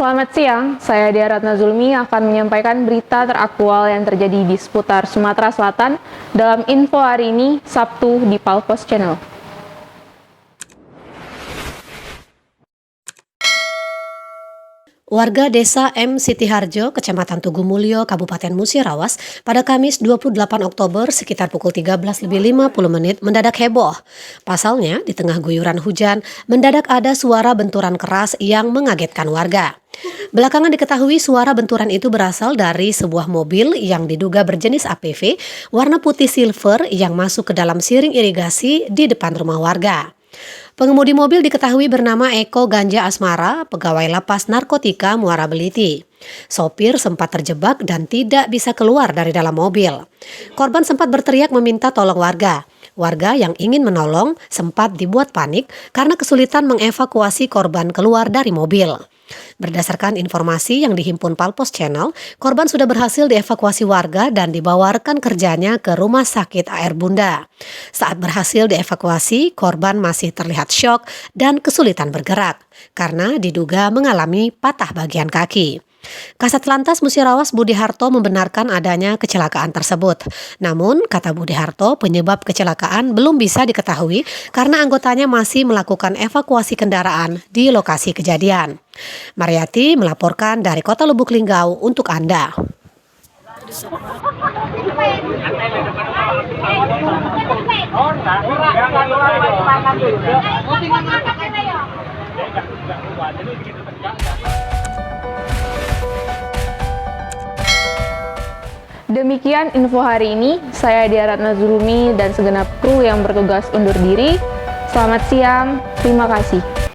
Selamat siang, saya Dia Ratna Zulmi akan menyampaikan berita teraktual yang terjadi di seputar Sumatera Selatan dalam info hari ini, Sabtu di Palpos Channel. Warga Desa M. Sitiharjo, Kecamatan Tugu Mulyo, Kabupaten Musirawas, pada Kamis 28 Oktober sekitar pukul 13.50 mendadak heboh. Pasalnya, di tengah guyuran hujan, mendadak ada suara benturan keras yang mengagetkan warga. Belakangan diketahui suara benturan itu berasal dari sebuah mobil yang diduga berjenis APV warna putih silver yang masuk ke dalam siring irigasi di depan rumah warga. Pengemudi mobil diketahui bernama Eko Ganja Asmara, pegawai lapas narkotika Muara Beliti. Sopir sempat terjebak dan tidak bisa keluar dari dalam mobil. Korban sempat berteriak meminta tolong warga. Warga yang ingin menolong sempat dibuat panik karena kesulitan mengevakuasi korban keluar dari mobil. Berdasarkan informasi yang dihimpun Palpos Channel, korban sudah berhasil dievakuasi warga dan dibawa rekan kerjanya ke Rumah Sakit AR Bunda. Saat berhasil dievakuasi, korban masih terlihat syok dan kesulitan bergerak karena diduga mengalami patah bagian kaki. Kasat Lantas Musirawas Budi Harto membenarkan adanya kecelakaan tersebut. Namun, kata Budi Harto, penyebab kecelakaan belum bisa diketahui karena anggotanya masih melakukan evakuasi kendaraan di lokasi kejadian. Mariati melaporkan dari Kota Lubuk Linggau untuk Anda. Demikian info hari ini, saya Dia Ratna Zulmi dan segenap kru yang bertugas undur diri. Selamat siang, terima kasih.